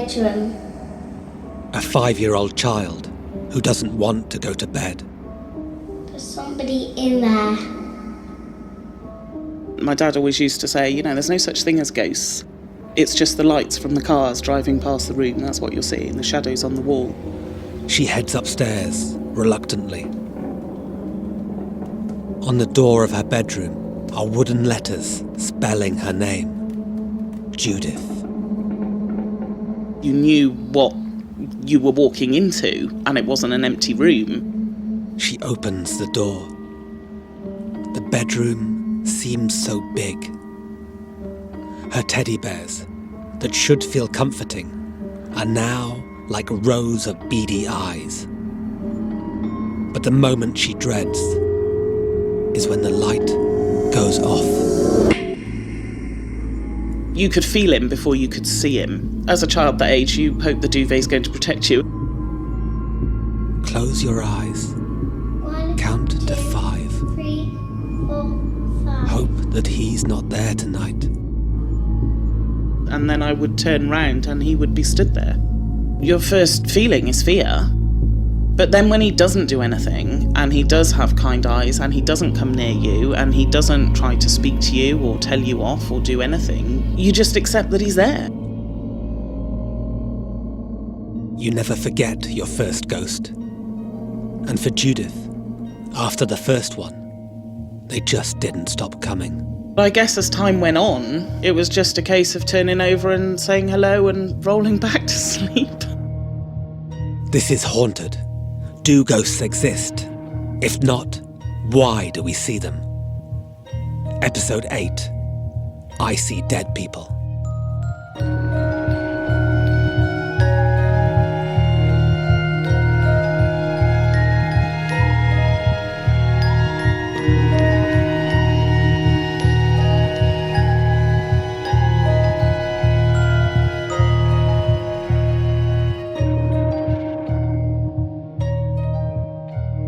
bedroom. A 5-year-old child who doesn't want to go to bed. There's somebody in there. My dad always used to say, there's no such thing as ghosts. It's just the lights from the cars driving past the room. That's what you're seeing, the shadows on the wall. She heads upstairs, reluctantly. On the door of her bedroom are wooden letters spelling her name. Judith. You knew what you were walking into, and it wasn't an empty room. She opens the door. The bedroom seems so big. Her teddy bears, that should feel comforting, are now like rows of beady eyes. But the moment she dreads is when the light goes off. You could feel him before you could see him. As a child that age, you hope the duvet's going to protect you. Close your eyes. 1, Count 2, to 5. 3, 4, 5. Hope that he's not there tonight. And then I would turn round and he would be stood there. Your first feeling is fear. But then when he doesn't do anything, and he does have kind eyes, and he doesn't come near you, and he doesn't try to speak to you or tell you off or do anything, you just accept that he's there. You never forget your first ghost. And for Judith, after the first one, they just didn't stop coming. I guess as time went on, it was just a case of turning over and saying hello and rolling back to sleep. This is Haunted. Do ghosts exist? If not, why do we see them? Episode 8. I See Dead People.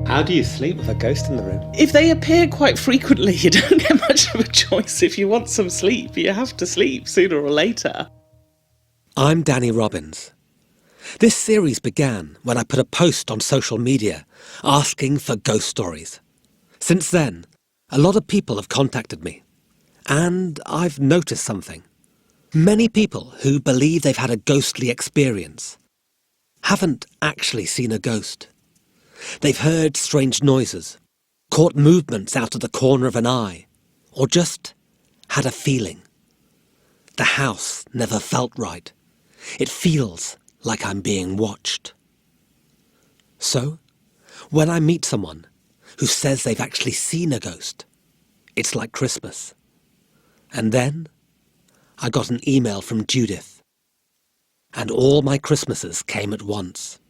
How do you sleep with a ghost in the room? If they appear quite frequently, you don't get much of a choice. If you want some sleep, you have to sleep sooner or later. I'm Danny Robbins. This series began when I put a post on social media asking for ghost stories. Since then, a lot of people have contacted me, and I've noticed something. Many people who believe they've had a ghostly experience haven't actually seen a ghost. They've heard strange noises, caught movements out of the corner of an eye, or just had a feeling. The house never felt right. It feels like I'm being watched. So, when I meet someone who says they've actually seen a ghost, it's like Christmas. And then I got an email from Judith, and all my Christmases came at once.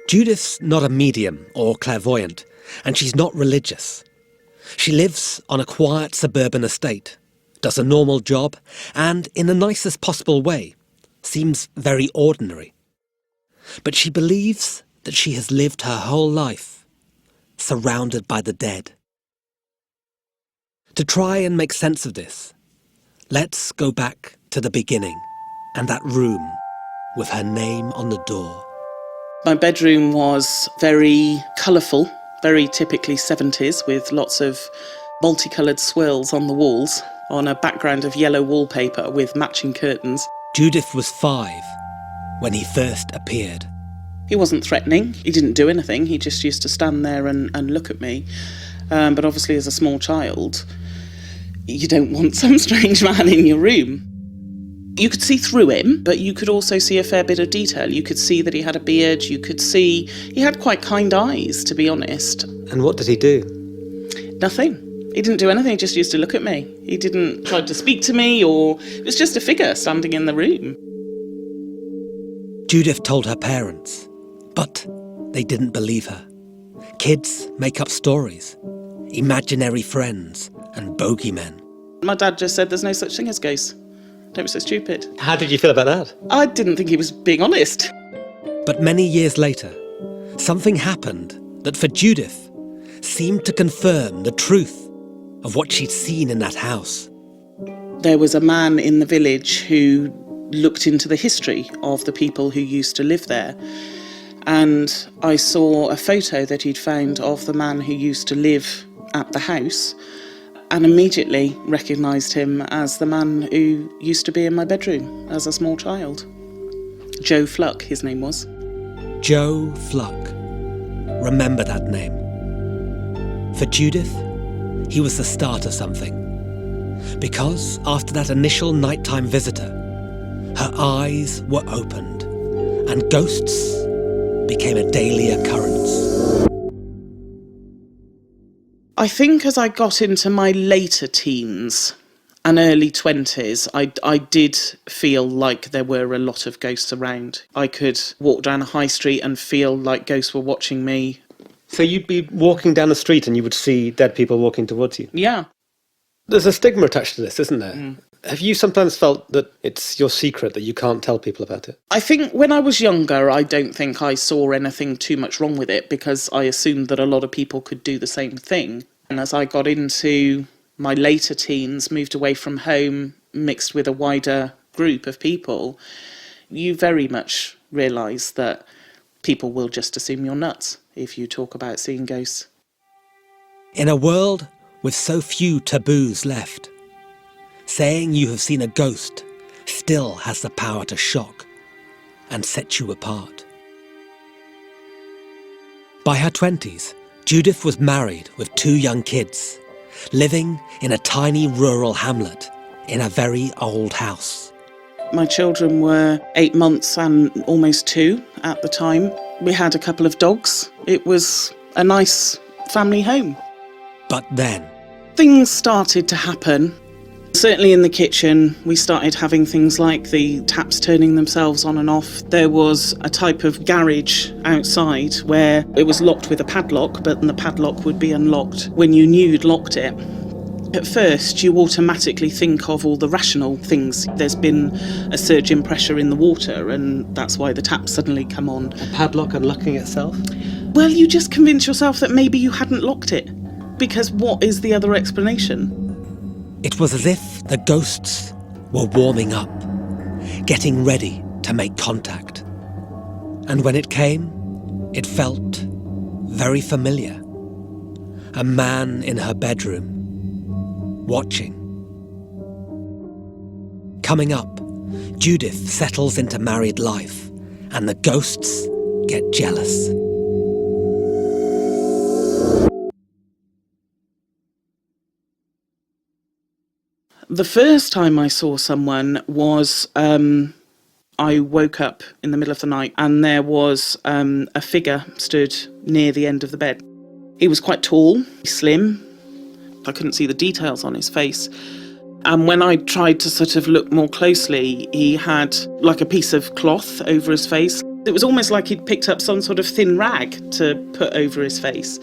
Judith's not a medium or clairvoyant, and she's not religious. She lives on a quiet suburban estate, does a normal job, and in the nicest possible way, seems very ordinary. But she believes that she has lived her whole life surrounded by the dead. To try and make sense of this, let's go back to the beginning and that room with her name on the door. My bedroom was very colourful, very typically 70s, with lots of multicoloured swirls on the walls, on a background of yellow wallpaper with matching curtains. Judith was 5 when he first appeared. He wasn't threatening, he didn't do anything, he just used to stand there and look at me. But obviously as a small child, you don't want some strange man in your room. You could see through him, but you could also see a fair bit of detail. You could see that he had a beard, you could see he had quite kind eyes, to be honest. And what did he do? Nothing. He didn't do anything, he just used to look at me. He didn't try to speak to me, or it was just a figure standing in the room. Judith told her parents, but they didn't believe her. Kids make up stories, imaginary friends and bogeymen. My dad just said there's no such thing as ghosts. Don't be so stupid. How did you feel about that? I didn't think he was being honest. But many years later, something happened that for Judith seemed to confirm the truth of what she'd seen in that house. There was a man in the village who looked into the history of the people who used to live there. And I saw a photo that he'd found of the man who used to live at the house, and immediately recognised him as the man who used to be in my bedroom as a small child. Joe Fluck, his name was. Joe Fluck. Remember that name. For Judith, he was the start of something. Because after that initial nighttime visitor, her eyes were opened and ghosts became a daily occurrence. I think as I got into my later teens and early 20s, I did feel like there were a lot of ghosts around. I could walk down a high street and feel like ghosts were watching me. So you'd be walking down the street and you would see dead people walking towards you? Yeah. There's a stigma attached to this, isn't there? Have you sometimes felt that it's your secret, that you can't tell people about it? I think when I was younger, I don't think I saw anything too much wrong with it because I assumed that a lot of people could do the same thing. And as I got into my later teens, moved away from home, mixed with a wider group of people, you very much realise that people will just assume you're nuts if you talk about seeing ghosts. In a world with so few taboos left, saying you have seen a ghost still has the power to shock and set you apart. By her 20s, Judith was married with 2 young kids, living in a tiny rural hamlet in a very old house. My children were 8 months and almost 2 at the time. We had a couple of dogs. It was a nice family home. But then, things started to happen. Certainly in the kitchen, we started having things like the taps turning themselves on and off. There was a type of garage outside where it was locked with a padlock, but the padlock would be unlocked when you knew you'd locked it. At first, you automatically think of all the rational things. There's been a surge in pressure in the water, and that's why the taps suddenly come on. A padlock unlocking itself? Well, you just convince yourself that maybe you hadn't locked it, because what is the other explanation? it was as if the ghosts were warming up, getting ready to make contact. And when it came, it felt very familiar. A man in her bedroom, watching. Coming up, Judith settles into married life, and the ghosts get jealous. The first time I saw someone was, I woke up in the middle of the night and there was a figure stood near the end of the bed. He was quite tall, slim. I couldn't see the details on his face. And when I tried to sort of look more closely, he had like a piece of cloth over his face. It was almost like he'd picked up some sort of thin rag to put over his face.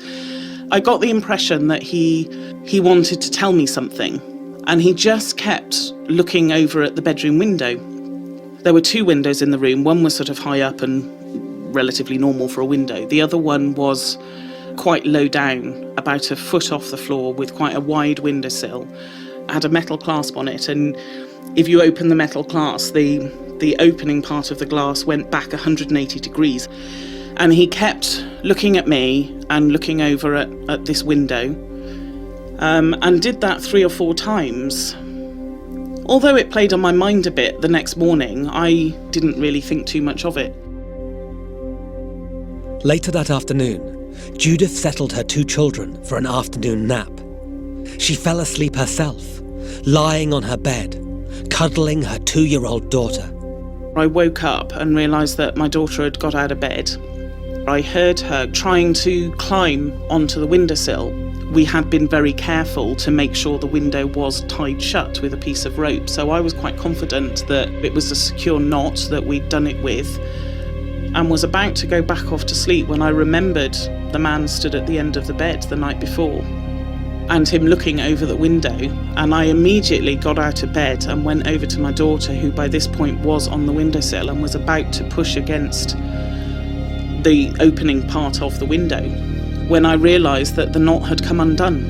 I got the impression that he wanted to tell me something. And he just kept looking over at the bedroom window. There were two windows in the room. One was sort of high up and relatively normal for a window. The other one was quite low down, about a foot off the floor, with quite a wide windowsill. It had a metal clasp on it, and if you open the metal clasp, the opening part of the glass went back 180 degrees. And he kept looking at me and looking over at this window. And did that 3 or 4 times. Although it played on my mind a bit the next morning, I didn't really think too much of it. Later that afternoon, Judith settled her 2 children for an afternoon nap. She fell asleep herself, lying on her bed, cuddling her 2-year-old daughter. I woke up and realised that my daughter had got out of bed. I heard her trying to climb onto the windowsill. We had been very careful to make sure the window was tied shut with a piece of rope, so I was quite confident that it was a secure knot that we'd done it with, and was about to go back off to sleep when I remembered the man stood at the end of the bed the night before, and him looking over the window, and I immediately got out of bed and went over to my daughter, who by this point was on the windowsill and was about to push against the opening part of the window, when I realised that the knot had come undone.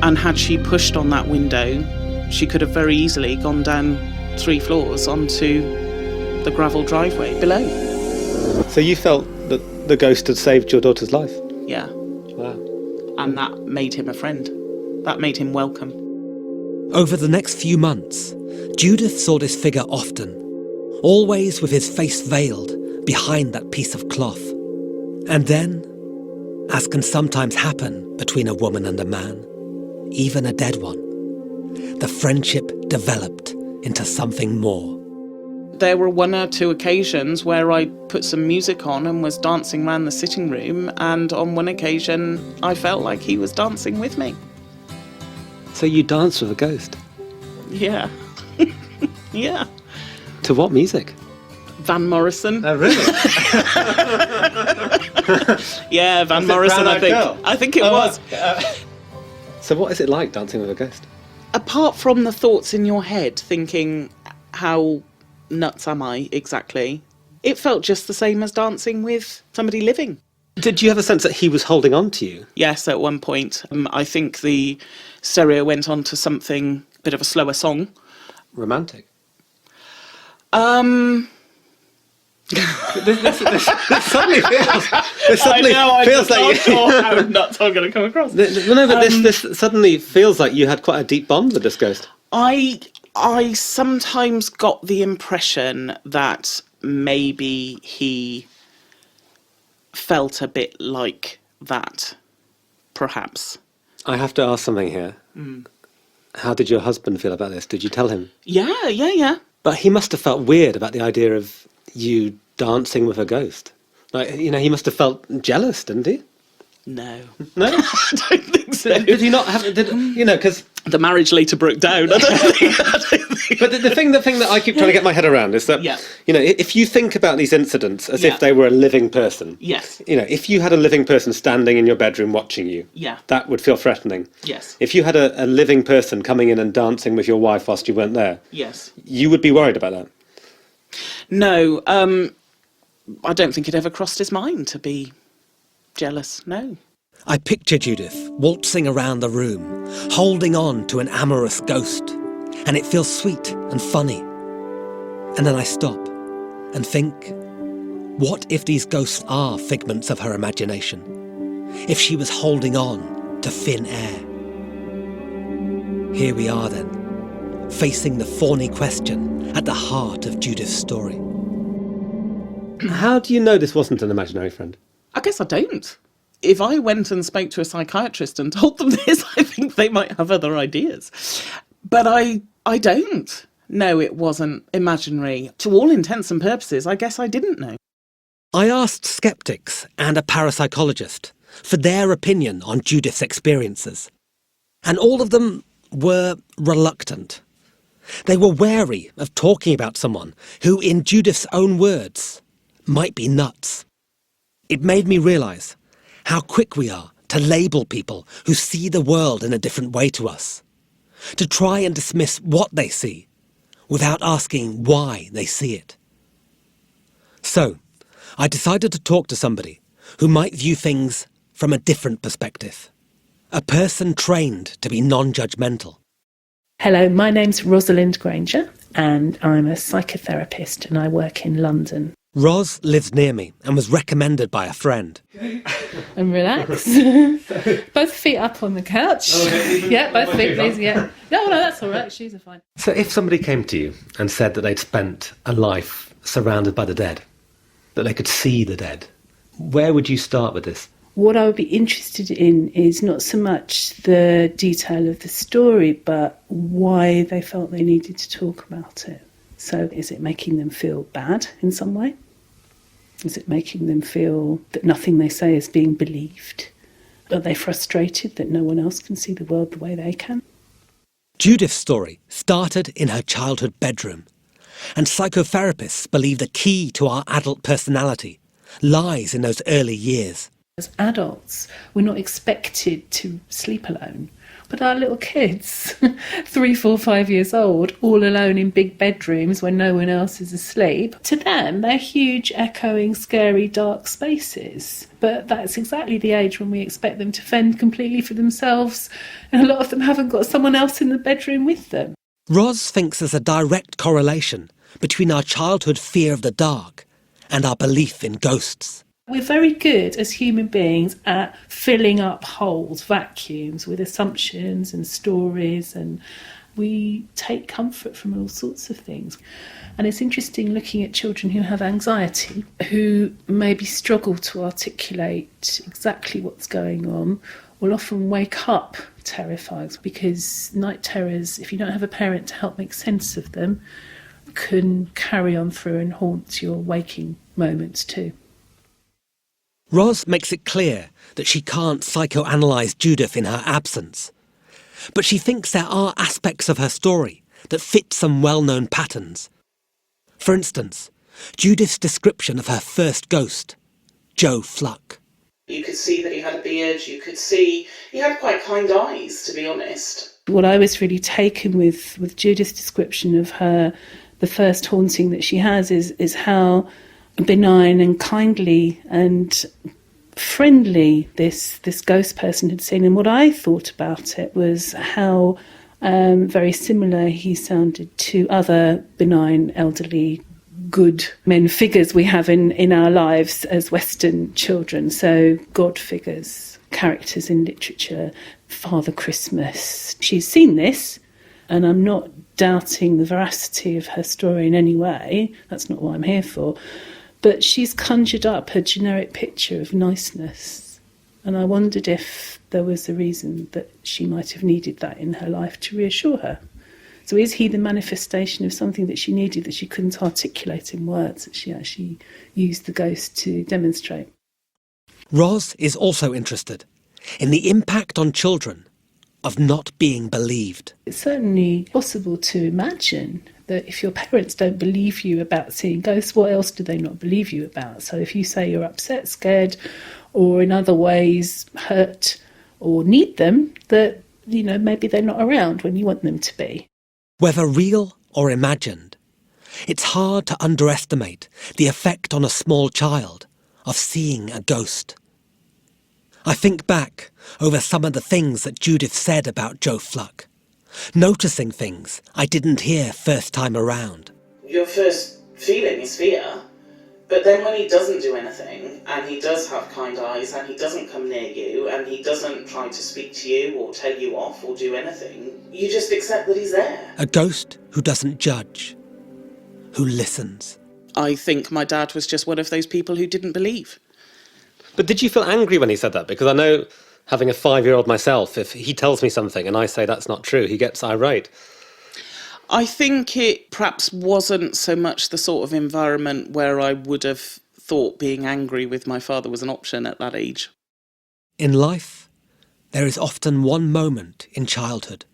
And had she pushed on that window, She could have very easily gone down 3 floors onto the gravel driveway below. So you felt that the ghost had saved your daughter's life? Yeah. Wow. And that made him a friend. That made him welcome. Over the next few months, Judith saw this figure often, always with his face veiled behind that piece of cloth. And then, as can sometimes happen between a woman and a man, even a dead one, the friendship developed into something more. There were 1 or 2 occasions where I put some music on and was dancing around the sitting room, and on one occasion I felt like he was dancing with me. So you danced with a ghost? Yeah. Yeah. To what music? Van Morrison. Oh, really? Yeah, Van Was it Morrison, Brown I Eyed think. Girl? I think it was. So what is it like dancing with a ghost? Apart from the thoughts in your head, thinking, how nuts am I exactly? It felt just the same as dancing with somebody living. Did you have a sense that he was holding on to you? Yes, at one point. I think the stereo went on to something, a bit of a slower song. Romantic? This suddenly feels like not sure how nuts I'm going to come across. this suddenly feels like you had quite a deep bond with this ghost. I sometimes got the impression that maybe he felt a bit like that, perhaps. I have to ask something here. How did your husband feel about this? Did you tell him? Yeah. But he must have felt weird about the idea of you dancing with a ghost. Like, he must have felt jealous, didn't he? No. No? I don't think so. Did he not have... because... The marriage later broke down. I don't think. But the thing that I keep trying to get my head around is that, if you think about these incidents as if they were a living person, Yes. If you had a living person standing in your bedroom watching you, that would feel threatening. Yes. If you had a living person coming in and dancing with your wife whilst you weren't there, Yes. you would be worried about that. No, I don't think it ever crossed his mind to be jealous, no. I picture Judith waltzing around the room, holding on to an amorous ghost, and it feels sweet and funny. And then I stop and think, what if these ghosts are figments of her imagination? If she was holding on to thin air? Here we are then, facing the thorny question at the heart of Judith's story. How do you know this wasn't an imaginary friend? I guess I don't. If I went and spoke to a psychiatrist and told them this, I think they might have other ideas. But I don't. No, it wasn't imaginary. To all intents and purposes, I guess I didn't know. I asked sceptics and a parapsychologist for their opinion on Judith's experiences, and all of them were reluctant. They were wary of talking about someone who, in Judith's own words, might be nuts. It made me realise how quick we are to label people who see the world in a different way to us, to try and dismiss what they see without asking why they see it. So, I decided to talk to somebody who might view things from a different perspective, a person trained to be non-judgmental. Hello, my name's Rosalind Granger and I'm a psychotherapist and I work in London. Ros lives near me and was recommended by a friend. And relax. Both feet up on the couch. Yeah, both feet, please, yeah. No, that's all right, shoes are fine. So if somebody came to you and said that they'd spent a life surrounded by the dead, that they could see the dead, where would you start with this? What I would be interested in is not so much the detail of the story, but why they felt they needed to talk about it. So is it making them feel bad in some way? Is it making them feel that nothing they say is being believed? Are they frustrated that no one else can see the world the way they can? Judith's story started in her childhood bedroom, and psychotherapists believe the key to our adult personality lies in those early years. As adults, we're not expected to sleep alone. But our little kids, 3, 4, 5 years old, all alone in big bedrooms when no one else is asleep, to them, they're huge, echoing, scary, dark spaces. But that's exactly the age when we expect them to fend completely for themselves, and a lot of them haven't got someone else in the bedroom with them. Ros thinks there's a direct correlation between our childhood fear of the dark and our belief in ghosts. We're very good as human beings at filling up holes, vacuums, with assumptions and stories, and we take comfort from all sorts of things. And it's interesting looking at children who have anxiety, who maybe struggle to articulate exactly what's going on, will often wake up terrified, because night terrors, if you don't have a parent to help make sense of them, can carry on through and haunt your waking moments too. Ros makes it clear that she can't psychoanalyse Judith in her absence, but she thinks there are aspects of her story that fit some well-known patterns. For instance, Judith's description of her first ghost, Joe Fluck. You could see that he had a beard, you could see he had quite kind eyes, to be honest. What I was really taken with Judith's description of her, the first haunting that she has, is how benign and kindly and friendly this ghost person had seen. And what I thought about it was how very similar he sounded to other benign, elderly, good men figures we have in our lives as Western children. So God figures, characters in literature, Father Christmas. She's seen this, and I'm not doubting the veracity of her story in any way. That's not what I'm here for. But she's conjured up a generic picture of niceness. And I wondered if there was a reason that she might have needed that in her life to reassure her. So is he the manifestation of something that she needed that she couldn't articulate in words, that she actually used the ghost to demonstrate? Ros is also interested in the impact on children of not being believed. It's certainly possible to imagine that if your parents don't believe you about seeing ghosts, what else do they not believe you about? So if you say you're upset, scared, or in other ways hurt or need them, that, maybe they're not around when you want them to be. Whether real or imagined, it's hard to underestimate the effect on a small child of seeing a ghost. I think back over some of the things that Judith said about Joe Fluck, noticing things I didn't hear first time around. Your first feeling is fear, but then when he doesn't do anything, and he does have kind eyes, and he doesn't come near you, and he doesn't try to speak to you or tell you off or do anything, you just accept that he's there. A ghost who doesn't judge, who listens. I think my dad was just one of those people who didn't believe. But did you feel angry when he said that? Because I know, having a 5-year-old myself, if he tells me something and I say that's not true, he gets irate. I think it perhaps wasn't so much the sort of environment where I would have thought being angry with my father was an option at that age. In life, there is often one moment in childhood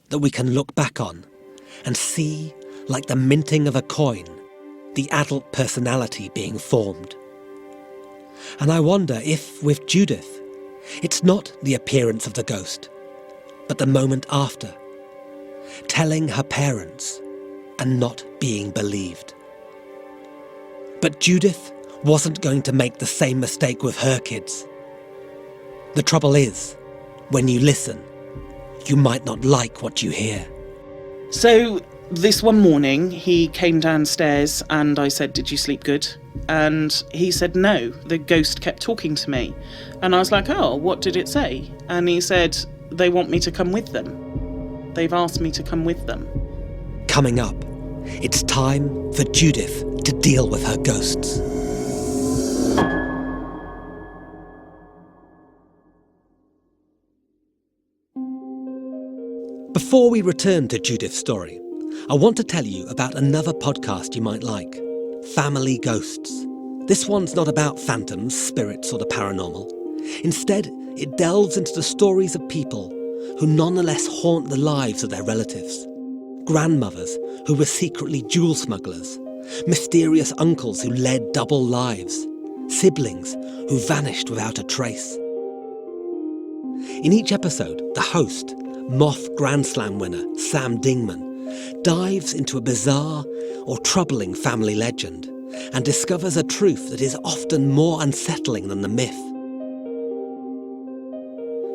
that we can look back on and see, like the minting of a coin, the adult personality being formed. And I wonder if, with Judith, it's not the appearance of the ghost, but the moment after, telling her parents and not being believed. But Judith wasn't going to make the same mistake with her kids. The trouble is, when you listen, you might not like what you hear. So this one morning, he came downstairs and I said, "Did you sleep good?" And he said, "No, the ghost kept talking to me." And I was like, "Oh, what did it say?" And he said, "They want me to come with them. They've asked me to come with them." Coming up, it's time for Judith to deal with her ghosts. Before we return to Judith's story, I want to tell you about another podcast you might like, Family Ghosts. This one's not about phantoms, spirits, or the paranormal. Instead, it delves into the stories of people who nonetheless haunt the lives of their relatives. Grandmothers who were secretly jewel smugglers, mysterious uncles who led double lives, siblings who vanished without a trace. In each episode, the host, Moth Grand Slam winner Sam Dingman, dives into a bizarre or troubling family legend and discovers a truth that is often more unsettling than the myth.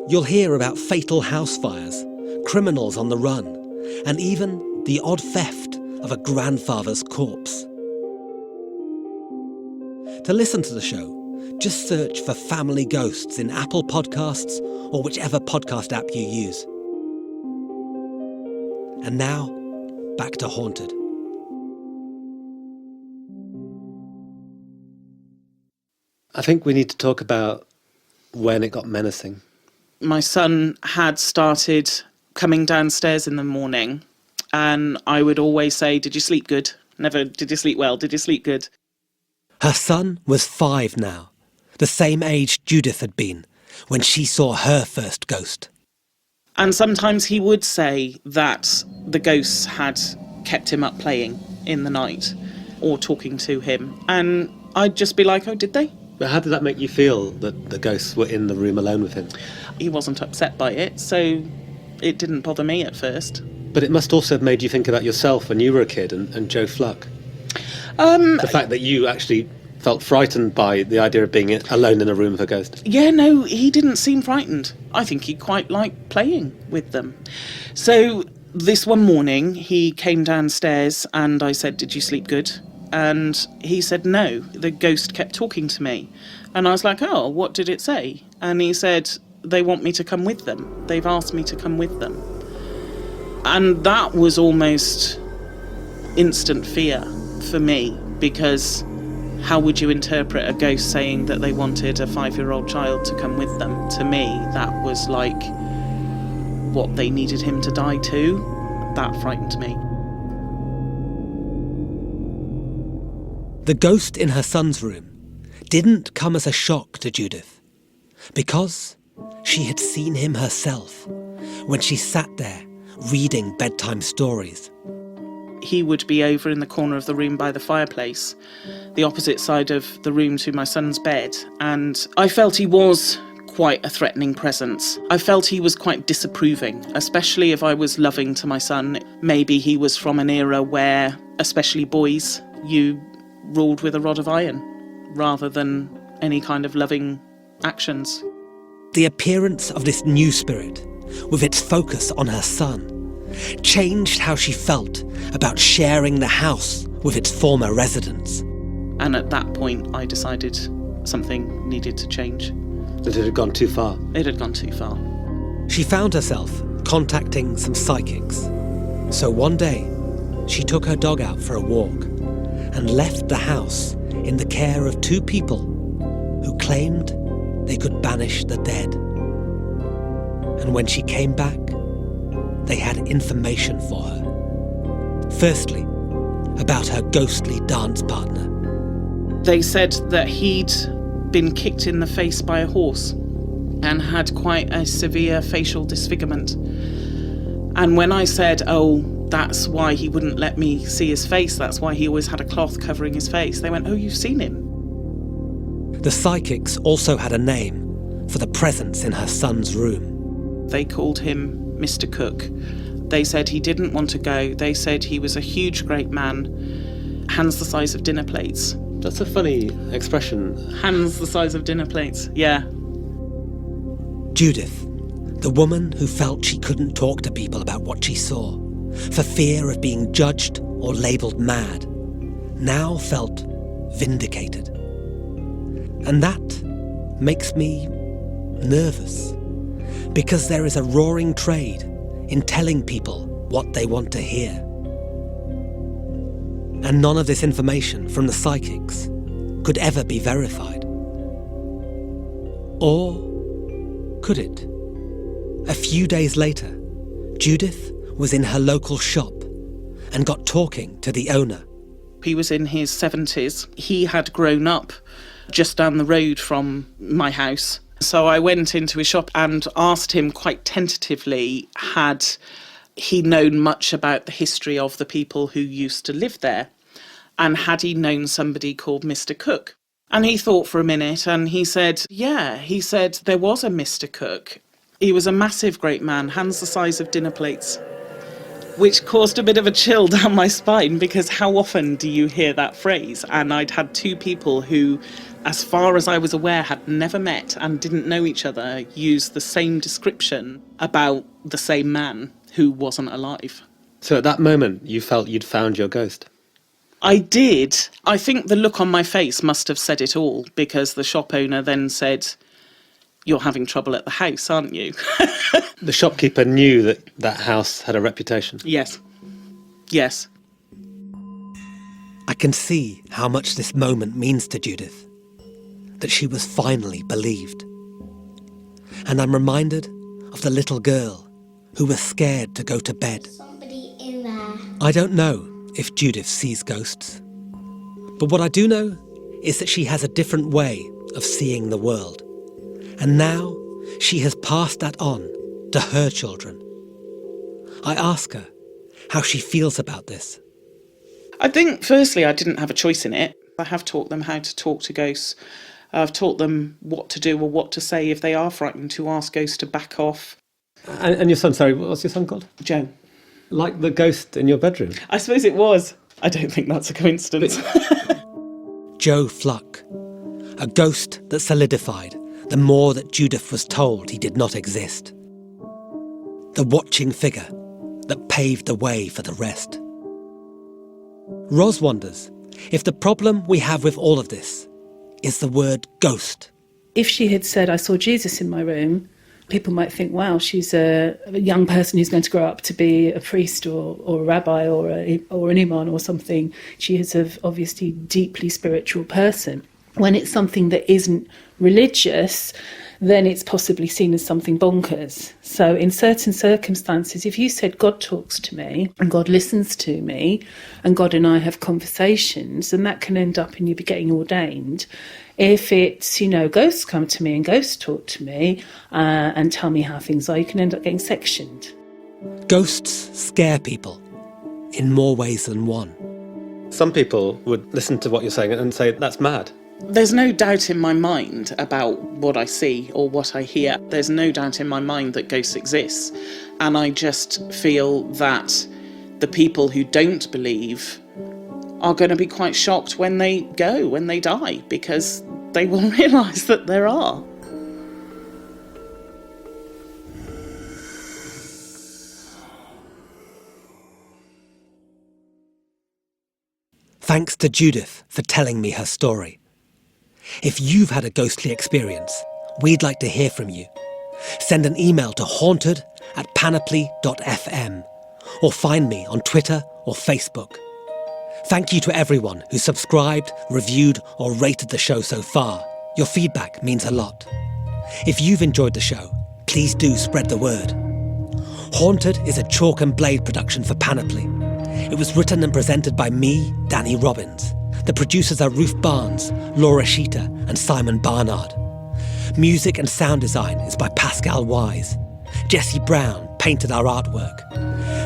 You'll hear about fatal house fires, criminals on the run, and even the odd theft of a grandfather's corpse. To listen to the show, just search for Family Ghosts in Apple Podcasts or whichever podcast app you use. And now, back to Haunted. I think we need to talk about when it got menacing. My son had started coming downstairs in the morning, and I would always say, "Did you sleep good?" Never, "Did you sleep well? Did you sleep good?" Her son was 5 now, the same age Judith had been when she saw her first ghost. And sometimes he would say that the ghosts had kept him up playing in the night or talking to him. And I'd just be like, "Oh, did they?" But how did that make you feel that the ghosts were in the room alone with him? He wasn't upset by it, so it didn't bother me at first. But it must also have made you think about yourself when you were a kid and Joe Fluck. The fact that you actually felt frightened by the idea of being alone in a room with a ghost. Yeah, no, he didn't seem frightened. I think he quite liked playing with them. So this one morning, he came downstairs and I said, "Did you sleep good?" And he said, "No, the ghost kept talking to me." And I was like, "Oh, what did it say?" And he said, "They want me to come with them. They've asked me to come with them." And that was almost instant fear for me, because how would you interpret a ghost saying that they wanted a 5-year-old child to come with them? To me, that was like, what, they needed him to die too? That frightened me. The ghost in her son's room didn't come as a shock to Judith, because she had seen him herself when she sat there reading bedtime stories. He would be over in the corner of the room by the fireplace, the opposite side of the room to my son's bed, and I felt he was quite a threatening presence. I felt he was quite disapproving, especially if I was loving to my son. Maybe he was from an era where, especially boys, you ruled with a rod of iron rather than any kind of loving actions. The appearance of this new spirit, with its focus on her son, changed how she felt about sharing the house with its former residents. And at that point, I decided something needed to change. That it had gone too far. It had gone too far. She found herself contacting some psychics. So one day, she took her dog out for a walk and left the house in the care of 2 people who claimed they could banish the dead. And when she came back, they had information for her. Firstly, about her ghostly dance partner. They said that he'd been kicked in the face by a horse and had quite a severe facial disfigurement. And when I said, "Oh, that's why he wouldn't let me see his face, that's why he always had a cloth covering his face," they went, "Oh, you've seen him." The psychics also had a name for the presence in her son's room. They called him Mr. Cook. They said he didn't want to go. They said he was a huge, great man, hands the size of dinner plates. That's a funny expression. Hands the size of dinner plates, yeah. Judith, the woman who felt she couldn't talk to people about what she saw, for fear of being judged or labelled mad, now felt vindicated. And that makes me nervous, because there is a roaring trade in telling people what they want to hear. And none of this information from the psychics could ever be verified. Or could it? A few days later, Judith was in her local shop and got talking to the owner. He was in his 70s. He had grown up just down the road from my house. So I went into his shop and asked him quite tentatively, had he known much about the history of the people who used to live there? And had he known somebody called Mr. Cook? And he thought for a minute and he said, yeah, he said there was a Mr. Cook. He was a massive, great man, hands the size of dinner plates, which caused a bit of a chill down my spine, because how often do you hear that phrase? And I'd had 2 people who, as far as I was aware, had never met and didn't know each other, use the same description about the same man who wasn't alive. So at that moment, you felt you'd found your ghost? I did. I think the look on my face must have said it all, because the shop owner then said, "You're having trouble at the house, aren't you?" The shopkeeper knew that that house had a reputation? Yes. Yes. I can see how much this moment means to Judith, that she was finally believed. And I'm reminded of the little girl who was scared to go to bed. Somebody in there. I don't know if Judith sees ghosts, but what I do know is that she has a different way of seeing the world. And now she has passed that on to her children. I ask her how she feels about this. I think, firstly, I didn't have a choice in it. I have taught them how to talk to ghosts. I've taught them what to do or what to say if they are frightened, to ask ghosts to back off. And your son, sorry, what's your son called? Joe. Like the ghost in your bedroom? I suppose it was. I don't think that's a coincidence. Joe Fluck, a ghost that solidified the more that Judith was told he did not exist. The watching figure that paved the way for the rest. Ros wonders if the problem we have with all of this is the word ghost. If she had said, "I saw Jesus in my room," people might think, wow, she's a young person who's going to grow up to be a priest or a rabbi or an imam or something. She is a obviously deeply spiritual person. When it's something that isn't religious, then it's possibly seen as something bonkers. So in certain circumstances, if you said God talks to me and God listens to me and God and I have conversations, then that can end up in you getting ordained. If it's, ghosts come to me and ghosts talk to me and tell me how things are, you can end up getting sectioned. Ghosts scare people in more ways than one. Some people would listen to what you're saying and say, that's mad. There's no doubt in my mind about what I see or what I hear. There's no doubt in my mind that ghosts exist. And I just feel that the people who don't believe are going to be quite shocked when they die, because they will realise that there are. Thanks to Judith for telling me her story. If you've had a ghostly experience, we'd like to hear from you. Send an email to haunted@panoply.fm or find me on Twitter or Facebook. Thank you to everyone who subscribed, reviewed or rated the show so far. Your feedback means a lot. If you've enjoyed the show, please do spread the word. Haunted is a Chalk and Blade production for Panoply. It was written and presented by me, Danny Robbins. The producers are Ruth Barnes, Laura Sheeter and Simon Barnard. Music and sound design is by Pascal Wise. Jesse Brown painted our artwork.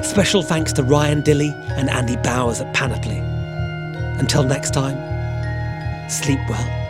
Special thanks to Ryan Dilley and Andy Bowers at Panoply. Until next time, sleep well.